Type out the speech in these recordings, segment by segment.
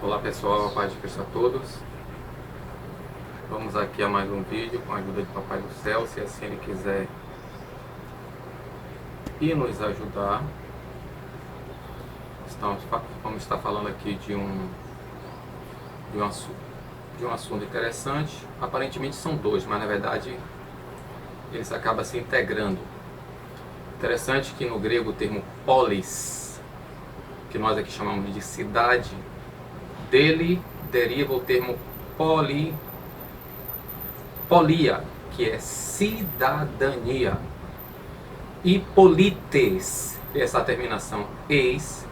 Olá pessoal, a paz de Cristo a todos. Vamos aqui a mais um vídeo com a ajuda de Papai do Céu, se assim Ele quiser e nos ajudar. Vamos estar falando aqui de um assunto interessante. Aparentemente são dois, mas na verdade eles acabam se integrando. Interessante que no grego o termo polis, que nós aqui chamamos de cidade, dele deriva o termo polia, que é cidadania, e polites, essa terminação eis,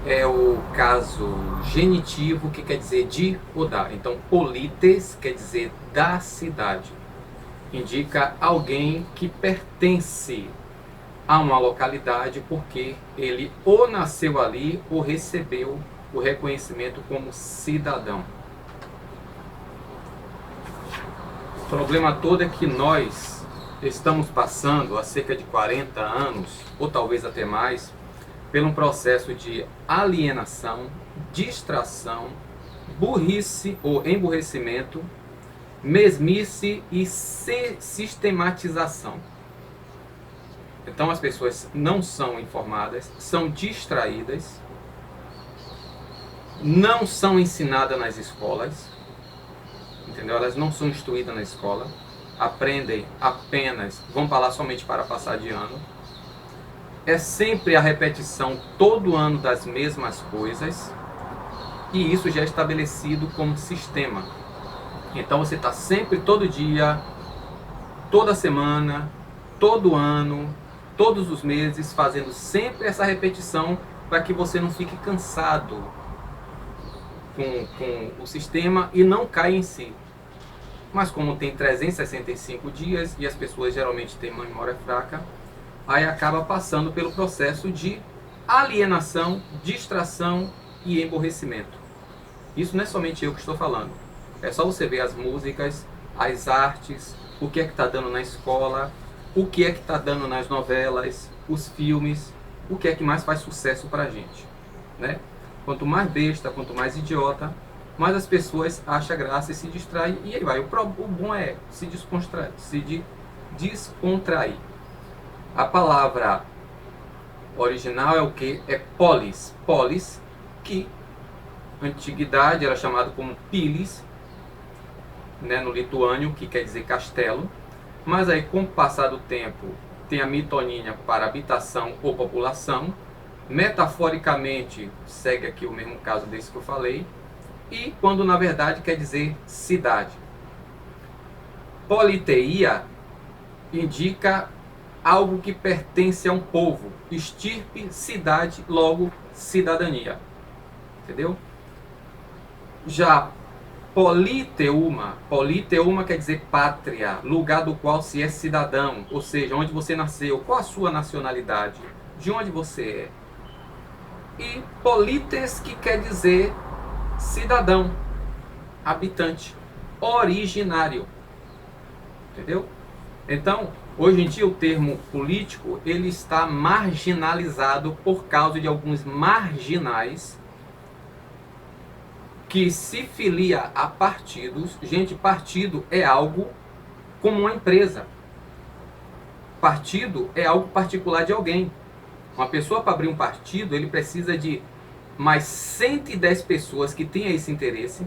é o caso genitivo que quer dizer de ou da. Então polites quer dizer da cidade, indica alguém que pertence a uma localidade porque ele ou nasceu ali ou recebeu o reconhecimento como cidadão. O problema todo é que nós estamos passando há cerca de 40 anos, ou talvez até mais, por um processo de alienação, distração, burrice ou emburrecimento, mesmice e sistematização. Então as pessoas não são informadas, são distraídas, não são ensinadas nas escolas, entendeu? Elas não são instruídas na escola, aprendem apenas, vão para lá somente para passar de ano. É sempre a repetição todo ano das mesmas coisas, e isso já é estabelecido como sistema. Então você está sempre, todo dia, toda semana, todo ano, todos os meses, fazendo sempre essa repetição para que você não fique cansado com o sistema e não caia em si. Mas como tem 365 dias e as pessoas geralmente têm uma memória fraca, aí acaba passando pelo processo de alienação, distração e emborrecimento. Isso não é somente eu que estou falando. É só você ver as músicas, as artes, o que é que está dando na escola, o que é que está dando nas novelas, os filmes, o que é que mais faz sucesso para a gente, né? Quanto mais besta, quanto mais idiota, mais as pessoas acham graça e se distraem, e aí vai. O bom é se descontrair. A palavra original é o que? É polis. Polis, que na antiguidade era chamado como pilis, né, no lituânio, que quer dizer castelo. Mas aí, com o passar do tempo, tem a mitonímia para habitação ou população. Metaforicamente, segue aqui o mesmo caso desse que eu falei. E quando na verdade quer dizer cidade. Politeia indica algo que pertence a um povo. Estirpe, cidade, logo cidadania. Entendeu? Já politeuma quer dizer pátria, lugar do qual se é cidadão, ou seja, onde você nasceu, qual a sua nacionalidade, de onde você é. E polites, que quer dizer cidadão, habitante, originário. Entendeu? Então, hoje em dia o termo político, ele está marginalizado por causa de alguns marginais que se filia a partidos. Gente, partido é algo como uma empresa. Partido é algo particular de alguém. Uma pessoa, para abrir um partido, ele precisa de mais 110 pessoas que tenham esse interesse,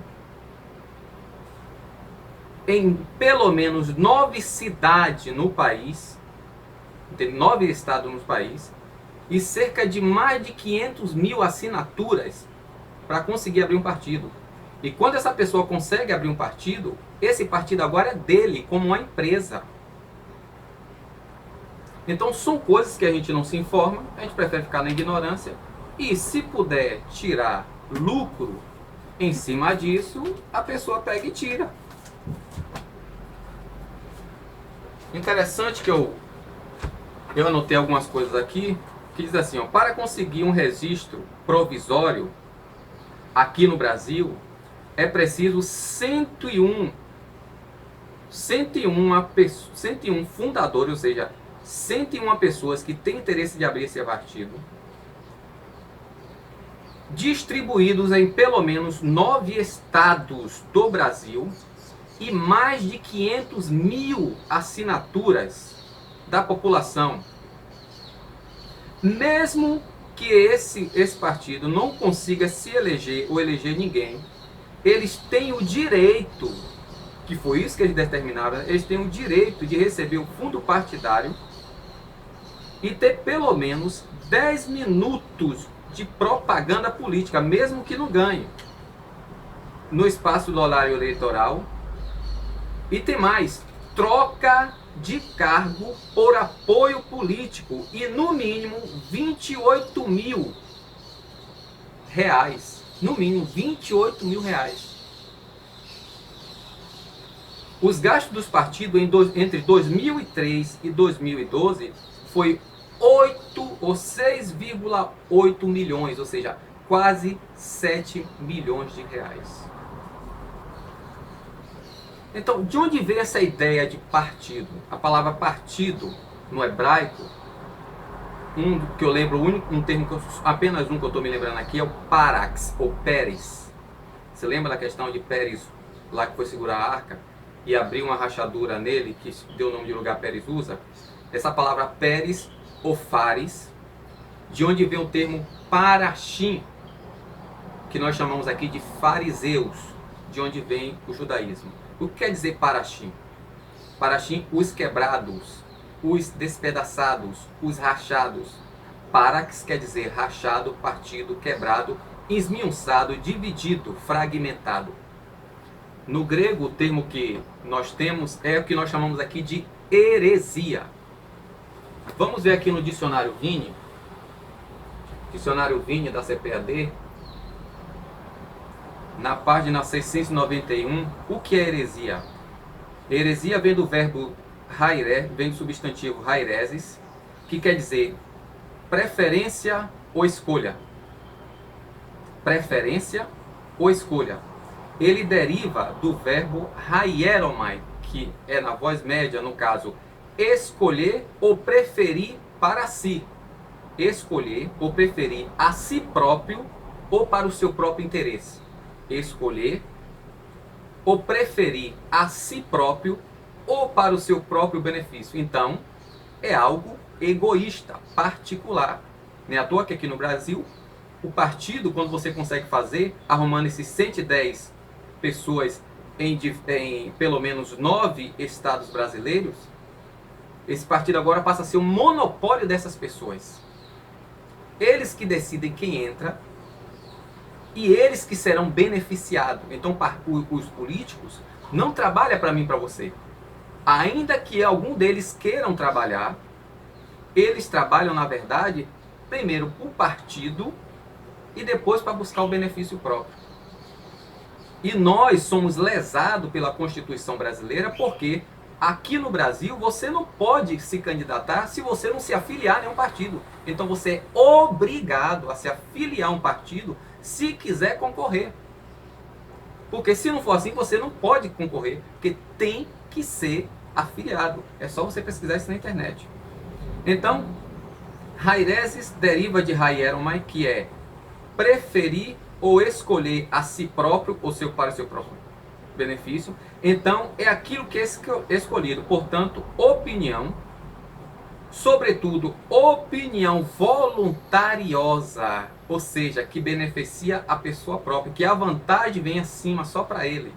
em pelo menos 9 cidades no país, 9 estados no país, e cerca de mais de 500 mil assinaturas para conseguir abrir um partido. E quando essa pessoa consegue abrir um partido, esse partido agora é dele, como uma empresa. Então são coisas que a gente não se informa, a gente prefere ficar na ignorância, e se puder tirar lucro em cima disso, a pessoa pega e tira. Interessante que eu anotei algumas coisas aqui, que diz assim, ó, para conseguir um registro provisório aqui no Brasil, é preciso 101 fundadores, ou seja, 101 pessoas que têm interesse de abrir esse partido, distribuídos em pelo menos 9 estados do Brasil e mais de 500 mil assinaturas da população. Mesmo que esse partido não consiga se eleger ou eleger ninguém, eles têm o direito, que foi isso que eles determinaram, eles têm o direito de receber o fundo partidário e ter pelo menos 10 minutos de propaganda política, mesmo que não ganhe, no espaço do horário eleitoral. E tem mais, troca de cargo por apoio político e no mínimo 28 mil reais. No mínimo 28 mil reais. Os gastos dos partidos entre 2003 e 2012 foi 8 ou 6,8 milhões, ou seja, quase 7 milhões de reais. Então, de onde veio essa ideia de partido? A palavra partido, no hebraico, que eu lembro, um termo que apenas um que eu estou me lembrando aqui é o parax, ou Pérez. Você lembra da questão de Pérez, lá que foi segurar a arca, e abriu uma rachadura nele, que deu o nome de lugar Pérez usa? Essa palavra Pérez, ou Fares, de onde vem o termo Parashim, que nós chamamos aqui de fariseus, de onde vem o judaísmo. O que quer dizer Parashim? Parashim, os quebrados, os despedaçados, os rachados. Parax quer dizer rachado, partido, quebrado, esmiuçado, dividido, fragmentado. No grego, o termo que nós temos é o que nós chamamos aqui de heresia. Vamos ver aqui no dicionário Vini, da CPAD, na página 691, o que é heresia? Heresia vem do verbo hairé, vem do substantivo haireses, que quer dizer preferência ou escolha. Preferência ou escolha. Ele deriva do verbo haieromai, que é na voz média, no caso, escolher ou preferir para si. Escolher ou preferir a si próprio ou para o seu próprio interesse. Escolher ou preferir a si próprio ou para o seu próprio benefício. Então, é algo egoísta, particular. Não é à toa que aqui no Brasil, o partido, quando você consegue fazer, arrumando esses 110 pessoas em pelo menos 9 estados brasileiros, esse partido agora passa a ser o monopólio dessas pessoas. Eles que decidem quem entra e eles que serão beneficiados. Então, os políticos não trabalham para mim e para você. Ainda que algum deles queiram trabalhar, eles trabalham, na verdade, primeiro para o partido e depois para buscar o benefício próprio. E nós somos lesados pela Constituição brasileira porque aqui no Brasil você não pode se candidatar se você não se afiliar a nenhum partido. Então você é obrigado a se afiliar a um partido se quiser concorrer. Porque se não for assim, você não pode concorrer, porque tem que ser afiliado. É só você pesquisar isso na internet. Então, haireses deriva de haieromai, que é preferir ou escolher a si próprio ou para o seu próprio benefício. Então, é aquilo que é escolhido. Portanto, opinião, sobretudo opinião voluntariosa, ou seja, que beneficia a pessoa própria, que a vantagem vem acima só para ele,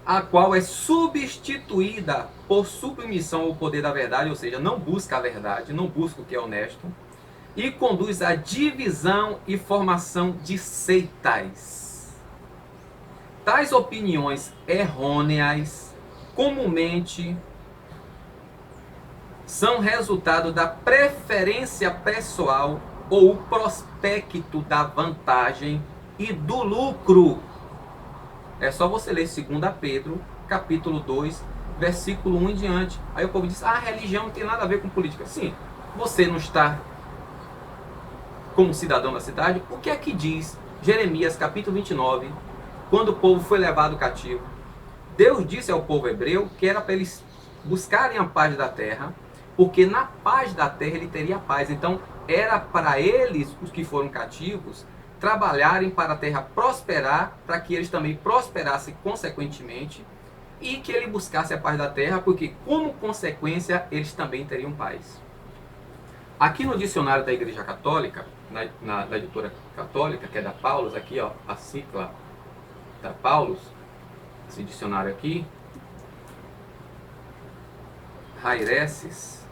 a qual é substituída por submissão ao poder da verdade, ou seja, não busca a verdade, não busca o que é honesto, e conduz à divisão e formação de seitas. Tais opiniões errôneas, comumente, são resultado da preferência pessoal ou o prospecto da vantagem e do lucro. É só você ler 2 Pedro, capítulo 2, versículo 1 em diante. Aí o povo diz, a religião não tem nada a ver com política. Sim, você não está como cidadão da cidade. O que é que diz Jeremias, capítulo 29, quando o povo foi levado cativo? Deus disse ao povo hebreu que era para eles buscarem a paz da terra, porque na paz da terra ele teria paz. Então, era para eles, os que foram cativos, trabalharem para a terra prosperar, para que eles também prosperassem consequentemente, e que ele buscasse a paz da terra, porque como consequência eles também teriam paz. Aqui no dicionário da Igreja Católica, na editora católica, que é da Paulus, aqui ó, a cicla da Paulus, esse dicionário aqui, Haireses,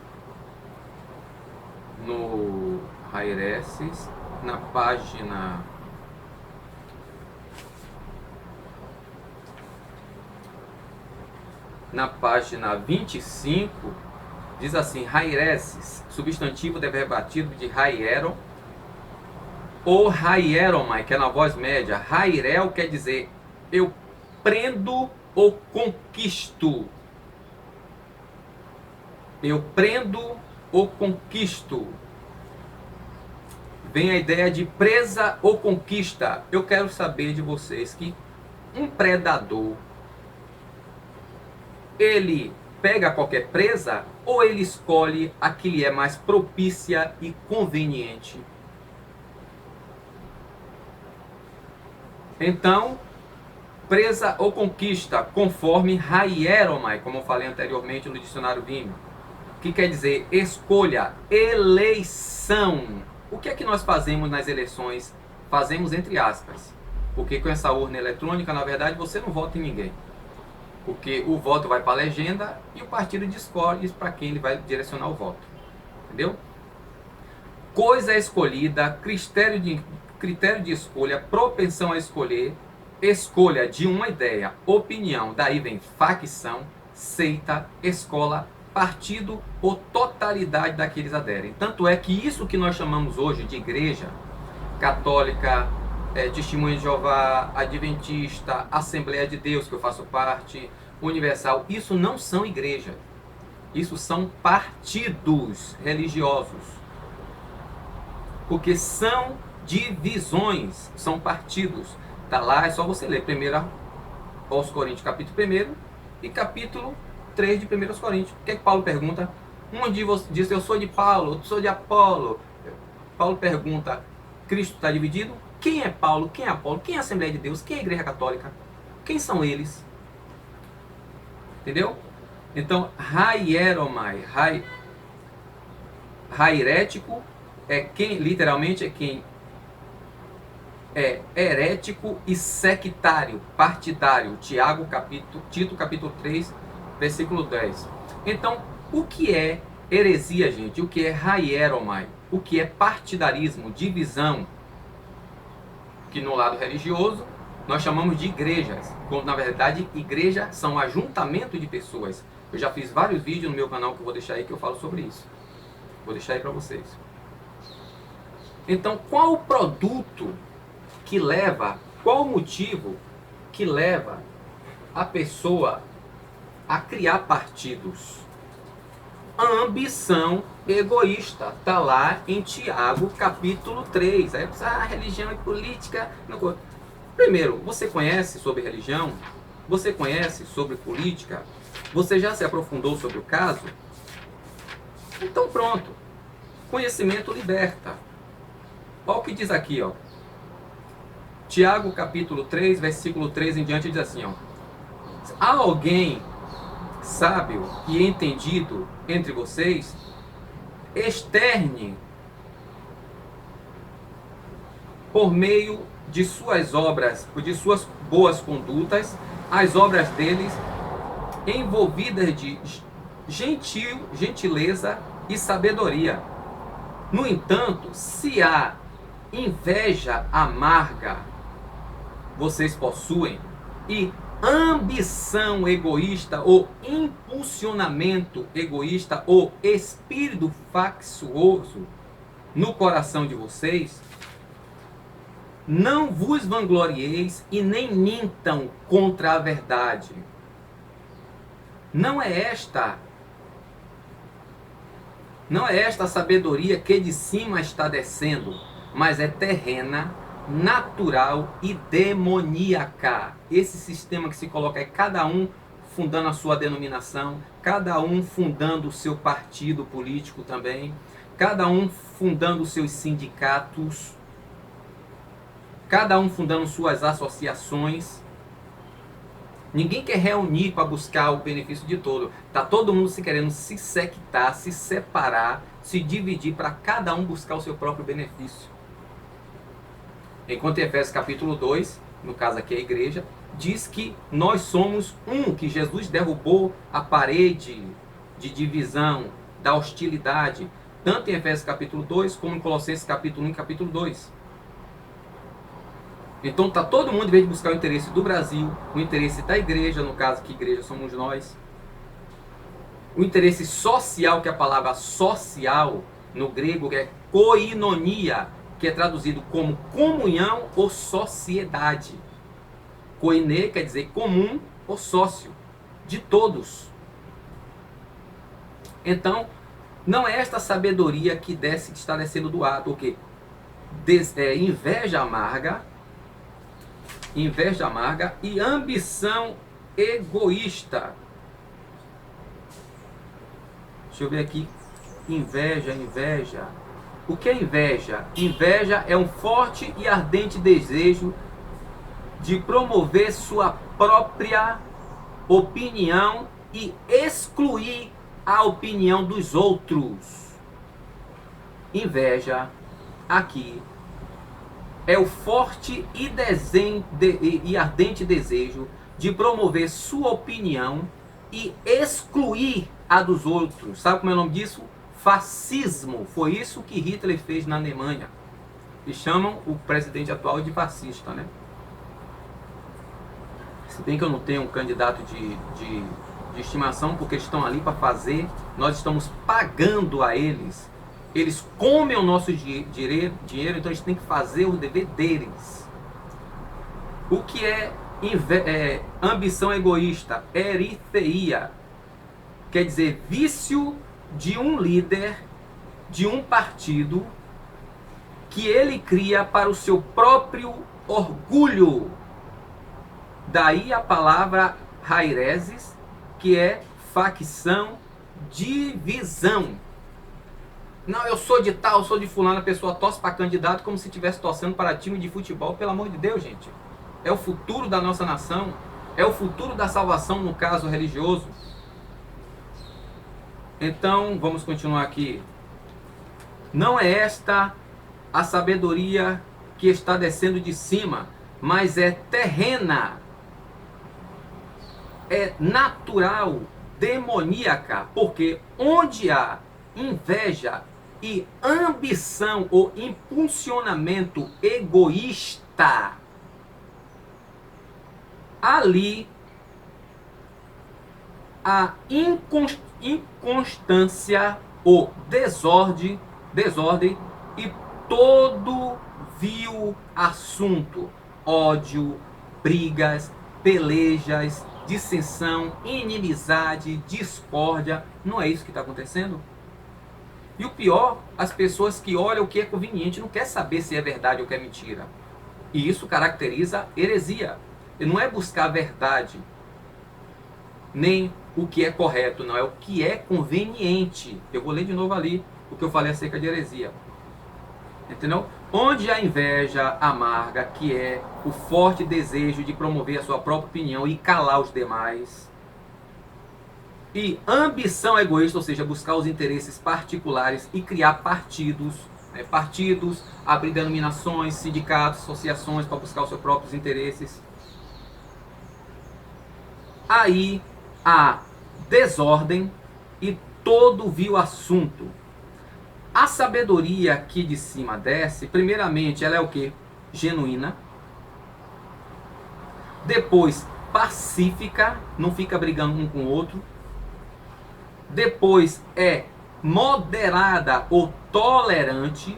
no Haireses, na página 25, diz assim: Haireses, substantivo derivativo de haieron, ou haieromai, que é na voz média. Hairel quer dizer eu prendo ou conquisto. Eu prendo ou conquisto. Vem a ideia de presa ou conquista. Eu quero saber de vocês que um predador, ele pega qualquer presa ou ele escolhe a que lhe é mais propícia e conveniente? Então, presa ou conquista, conforme haieromai, como eu falei anteriormente no dicionário Vime, que quer dizer escolha, eleição. O que é que nós fazemos nas eleições? Fazemos entre aspas, porque com essa urna eletrônica, na verdade, você não vota em ninguém. Porque o voto vai para a legenda e o partido escolhe para quem ele vai direcionar o voto. Entendeu? Coisa escolhida, critério de escolha, propensão a escolher, escolha de uma ideia, opinião, daí vem facção, seita, escola, partido ou totalidade daqueles aderem. Tanto é que isso que nós chamamos hoje de igreja católica, Testemunha de Jeová, Adventista, Assembleia de Deus, que eu faço parte, Universal, isso não são igrejas. Isso são partidos religiosos. Porque são divisões, são partidos. Tá lá, é só você ler 1 aos Coríntios, capítulo 1 e capítulo 3 de 1 aos Coríntios. O que é que Paulo pergunta? Um diz, eu sou de Paulo, outro sou de Apolo. Paulo pergunta, Cristo está dividido? Quem é Paulo? Quem é Apolo? Quem é a Assembleia de Deus? Quem é a Igreja Católica? Quem são eles? Entendeu? Então, haieromai, hairético é quem, literalmente, é quem é herético e sectário, partidário. Tito capítulo 3, versículo 10. Então, o que é heresia, gente? O que é haieromai? O que é partidarismo, divisão? Que no lado religioso nós chamamos de igrejas, quando na verdade igreja são ajuntamento de pessoas. Eu já fiz vários vídeos no meu canal que eu vou deixar aí que eu falo sobre isso. Vou deixar aí para vocês. Então, qual o produto que leva, qual o motivo que leva a pessoa a criar partidos? A ambição egoísta. Está lá em Tiago, capítulo 3. Aí você, religião e política. Não... Primeiro, você conhece sobre religião? Você conhece sobre política? Você já se aprofundou sobre o caso? Então pronto. Conhecimento liberta. Olha o que diz aqui, ó. Tiago, capítulo 3, versículo 3 em diante, diz assim, ó. Há alguém sábio e entendido entre vocês? Externe por meio de suas obras, de suas boas condutas, as obras deles envolvidas de gentileza e sabedoria. No entanto, se há inveja amarga vocês possuem e ambição egoísta ou impulsionamento egoísta ou espírito factuoso no coração de vocês, não vos vanglorieis e nem mintam contra a verdade. Não é esta a sabedoria que de cima está descendo, mas é terrena, natural e demoníaca. Esse sistema que se coloca é cada um fundando a sua denominação, cada um fundando o seu partido político também, cada um fundando os seus sindicatos. cada um fundando suas associações. Ninguém quer reunir para buscar o benefício de todo. Tá todo mundo se querendo se sectar, se separar, se dividir para cada um buscar o seu próprio benefício. Enquanto em Efésios capítulo 2, no caso aqui a igreja, diz que nós somos um, que Jesus derrubou a parede de divisão, da hostilidade, tanto em Efésios capítulo 2, como em Colossenses capítulo 1 e capítulo 2. Então está todo mundo, em vez de buscar o interesse do Brasil, o interesse da igreja, no caso que igreja somos nós, o interesse social, que a palavra social no grego é koinonia, que é traduzido como comunhão ou sociedade. Koine quer dizer comum ou sócio, de todos. Então, não é esta sabedoria que está descendo do alto, o que? Inveja amarga e ambição egoísta. Deixa eu ver aqui. Inveja. O que é inveja? Inveja é um forte e ardente desejo de promover sua própria opinião e excluir a opinião dos outros. Inveja, aqui, é o forte e ardente desejo de promover sua opinião e excluir a dos outros. Sabe como é o nome disso? Fascismo. Foi isso que Hitler fez na Alemanha. E chamam o presidente atual de fascista, né? Se bem que eu não tenho um candidato de estimação, porque eles estão ali para fazer, nós estamos pagando a eles. Eles comem o nosso dinheiro, então a gente tem que fazer o dever deles. O que é ambição egoísta? Eritheia. Quer dizer, vício de um líder, de um partido, que ele cria para o seu próprio orgulho. Daí a palavra haireses, que é facção, divisão. Não, eu sou de tal, eu sou de fulano, a pessoa torce para candidato como se estivesse torcendo para time de futebol. Pelo amor de Deus, gente. É o futuro da nossa nação. É o futuro da salvação, no caso religioso. Então, vamos continuar aqui. Não é esta a sabedoria que está descendo de cima, mas é terrena. É natural, demoníaca, porque onde há inveja e ambição ou impulsionamento egoísta, ali a inconstância ou desordem e todo vil assunto, ódio, brigas, pelejas, dissensão, inimizade, discórdia. Não é isso que está acontecendo? E o pior, as pessoas que olham o que é conveniente, não quer saber se é verdade ou que é mentira. E isso caracteriza heresia. E não é buscar a verdade, nem o que é correto, não. É o que é conveniente. Eu vou ler de novo ali o que eu falei acerca de heresia. Entendeu? Onde a inveja amarga, que é o forte desejo de promover a sua própria opinião e calar os demais, e ambição egoísta, ou seja, buscar os interesses particulares e criar partidos, né? Partidos, abrir denominações, sindicatos, associações para buscar os seus próprios interesses. Aí há desordem e todo vil assunto. A sabedoria que de cima desce, primeiramente, ela é o quê? Genuína. Depois, pacífica, não fica brigando um com o outro. Depois, é moderada ou tolerante.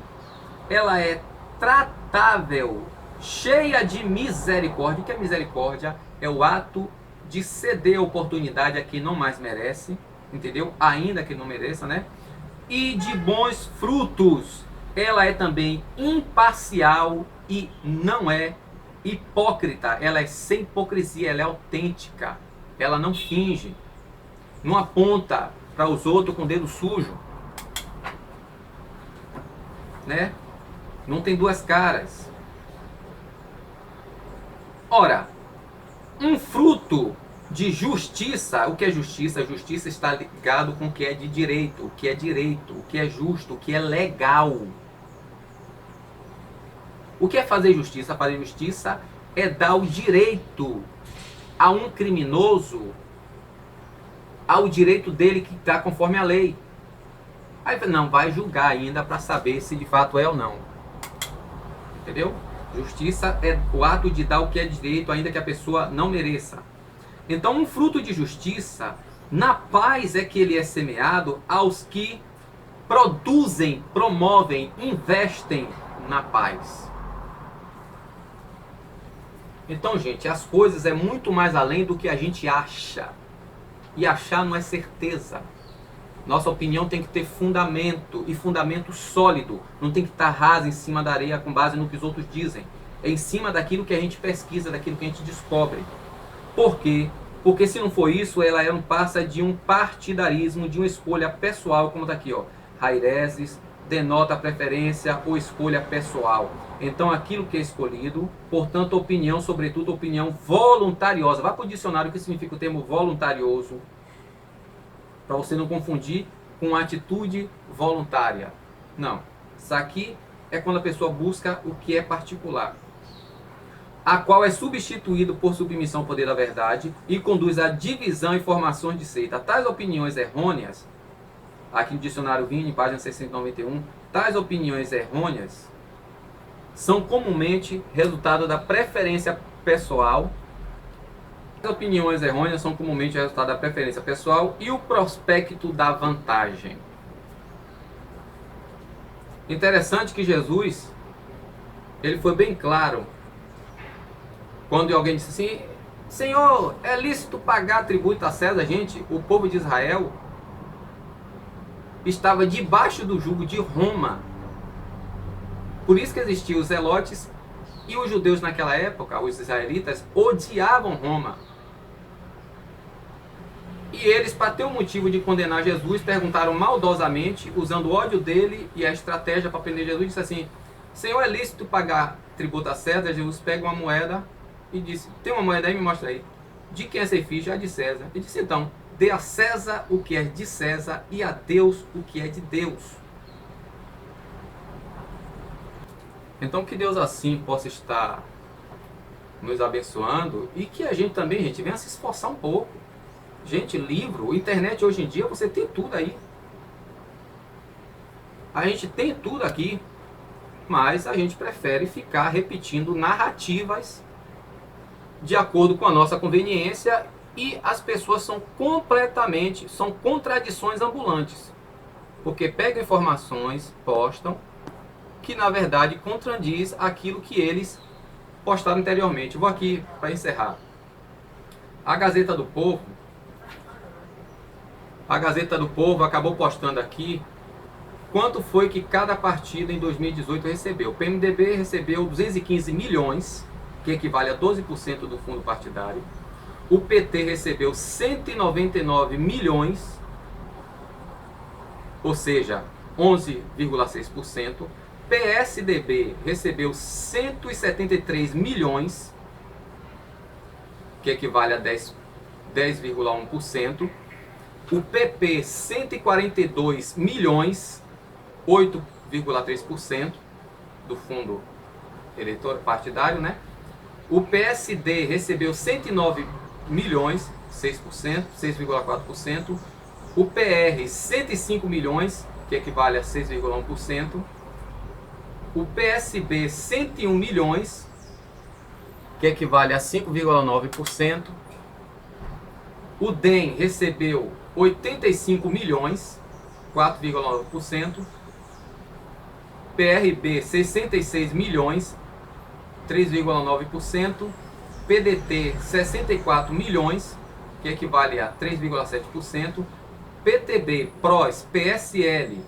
Ela é tratável, cheia de misericórdia. O que é misericórdia? É o ato de ceder a oportunidade a quem não mais merece, entendeu? Ainda que não mereça, né? E de bons frutos. Ela é também imparcial e não é hipócrita. Ela é sem hipocrisia, ela é autêntica. Ela não finge. Não aponta para os outros com o dedo sujo. Né? Não tem duas caras. Ora, um fruto de justiça, o que é justiça? Justiça está ligado com o que é de direito, o que é direito, o que é justo, o que é legal. O que é fazer justiça? Fazer justiça é dar o direito a um criminoso, ao direito dele que está conforme a lei. Aí não, vai julgar ainda para saber se de fato é ou não. Entendeu? Justiça é o ato de dar o que é direito, ainda que a pessoa não mereça. Então, um fruto de justiça, na paz é que ele é semeado aos que produzem, promovem, investem na paz. Então, gente, as coisas é muito mais além do que a gente acha. E achar não é certeza. Nossa opinião tem que ter fundamento, e fundamento sólido. Não tem que estar rasa em cima da areia com base no que os outros dizem. É em cima daquilo que a gente pesquisa, daquilo que a gente descobre. Por quê? Porque se não for isso, ela não passa de um partidarismo, de uma escolha pessoal, como está aqui, ó. Haireses denota preferência ou escolha pessoal. Então, aquilo que é escolhido, portanto, opinião, sobretudo opinião voluntariosa. Vá para o dicionário o que significa o termo voluntarioso, para você não confundir com atitude voluntária. Não. Isso aqui é quando a pessoa busca o que é particular, a qual é substituído por submissão ao poder da verdade e conduz à divisão e formações de seita. Tais opiniões errôneas, aqui no dicionário Vini, página 691, tais opiniões errôneas são comumente resultado da preferência pessoal. As opiniões errôneas são comumente resultado da preferência pessoal e o prospecto da vantagem. Interessante que Jesus, ele foi bem claro quando alguém disse assim: Senhor, é lícito pagar tributo a César? Gente, o povo de Israel estava debaixo do jugo de Roma. Por isso que existiam os zelotes, e os judeus naquela época, os israelitas, odiavam Roma. E eles, para ter um motivo de condenar Jesus, perguntaram maldosamente, usando o ódio dele e a estratégia para prender Jesus, disse assim: Senhor, é lícito pagar tributo a César? Jesus pega uma moeda e disse: tem uma moeda aí? Me mostra aí. De quem é essa ficha? É de César. Ele disse: então, dê a César o que é de César e a Deus o que é de Deus. Então, que Deus assim possa estar nos abençoando e que a gente também, gente, venha se esforçar um pouco. Gente, livro, internet hoje em dia, você tem tudo aí. A gente tem tudo aqui, mas a gente prefere ficar repetindo narrativas de acordo com a nossa conveniência, e as pessoas são contradições ambulantes, porque pegam informações, postam, que na verdade contradiz aquilo que eles postaram anteriormente. Vou aqui para encerrar. A Gazeta do Povo acabou postando aqui quanto foi que cada partido em 2018 recebeu. O PMDB recebeu 215 milhões, que equivale a 12% do fundo partidário. O PT recebeu 199 milhões, ou seja, 11,6%. PSDB recebeu 173 milhões, que equivale a 10,1%. O PP, 142 milhões, 8,3% do fundo eleitor partidário, né? O PSD recebeu 109 milhões, 6%, 6,4%. O PR, 105 milhões, que equivale a 6,1%. O PSB, 101 milhões, que equivale a 5,9%. O DEM recebeu 85 milhões, 4,9%. PRB, 66 milhões, 3,9%. PDT, 64 milhões, que equivale a 3,7%. PTB, PROS, PSL,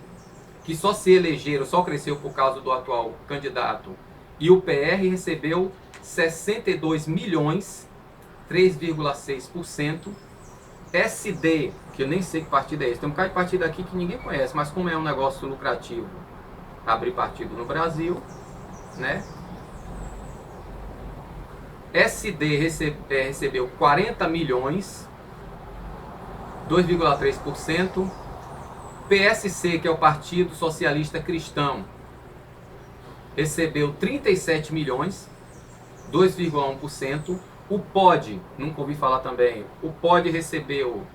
que só se elegeram, só cresceu por causa do atual candidato, e o PR recebeu 62 milhões, 3,6%. SD, que eu nem sei que partido é esse, tem um bocado de partido aqui que ninguém conhece, mas como é um negócio lucrativo abrir partido no Brasil, né? SD recebeu 40 milhões, 2,3%. PSC, que é o Partido Socialista Cristão, recebeu 37 milhões, 2,1%. O POD, nunca ouvi falar também, o POD recebeu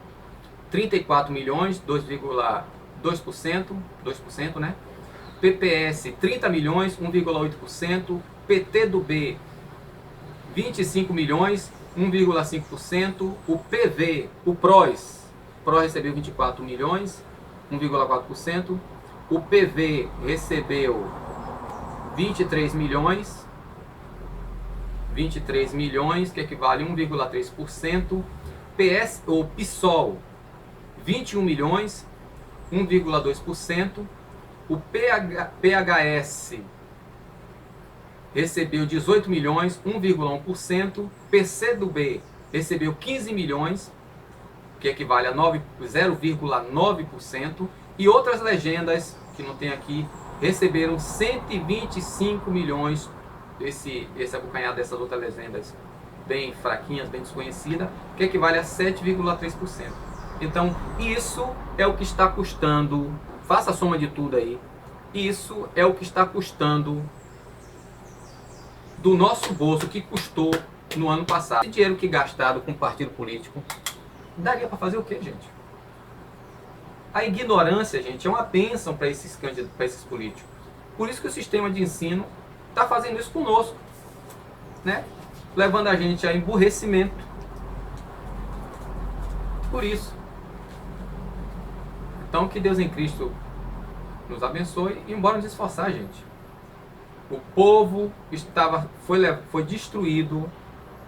34 milhões, 2,2%, 2%, né? PPS, 30 milhões, 1,8%. PT do B, 25 milhões, 1,5%. O PV, o PROS recebeu 24 milhões, 1,4%. O PV recebeu 23 milhões, que equivale a 1,3%. O PSOL, 21 milhões, 1,2%. O PHS recebeu 18 milhões, 1,1%. PCdoB recebeu 15 milhões, que equivale a 0,9%. E outras legendas, que não tem aqui, receberam 125 milhões. Esse abocanhado dessas outras legendas bem fraquinhas, bem desconhecidas, que equivale a 7,3%. Então, isso é o que está custando, faça a soma de tudo aí, isso é o que está custando do nosso bolso, que custou no ano passado. Esse dinheiro que gastado com partido político, daria para fazer o quê, gente? A ignorância, gente, é uma bênção para esses políticos. Por isso que o sistema de ensino está fazendo isso conosco, né? Levando a gente a emburrecimento. Por isso. Então, que Deus em Cristo nos abençoe e bora nos esforçar, gente. O povo foi destruído,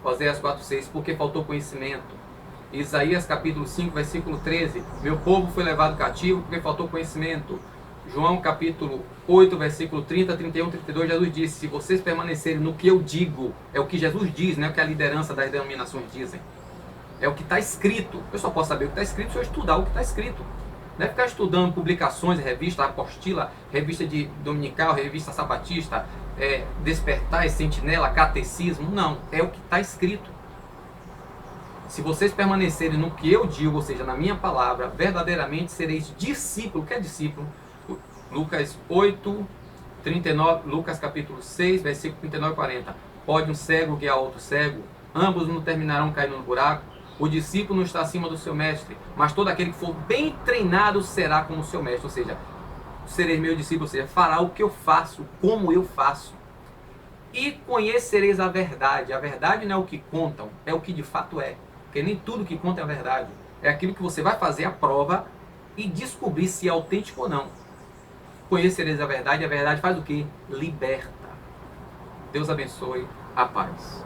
Oséias 4,6, porque faltou conhecimento. Isaías capítulo 5, versículo 13, meu povo foi levado cativo porque faltou conhecimento. João capítulo 8, versículo 30, 31, 32, Jesus disse, se vocês permanecerem no que eu digo, é o que Jesus diz, não é o que a liderança das denominações dizem. É o que está escrito. Eu só posso saber o que está escrito se eu estudar o que está escrito. Não é ficar estudando publicações, revista Apostila, revista de dominical, revista sabatista, Despertar, Sentinela, Catecismo. Não, é o que está escrito. Se vocês permanecerem no que eu digo, ou seja, na minha palavra, verdadeiramente sereis discípulo. O que é discípulo? Lucas 8, 39, Lucas capítulo 6, versículo 39 e 40. Pode um cego guiar outro cego? Ambos não terminarão caindo no buraco? O discípulo não está acima do seu mestre, mas todo aquele que for bem treinado será como o seu mestre. Ou seja, sereis meu discípulo, ou seja, fará o que eu faço, como eu faço. E conhecereis a verdade. A verdade não é o que contam, é o que de fato é. Porque nem tudo que conta é a verdade. É aquilo que você vai fazer a prova e descobrir se é autêntico ou não. Conhecereis a verdade faz o quê? Liberta. Deus abençoe. A paz.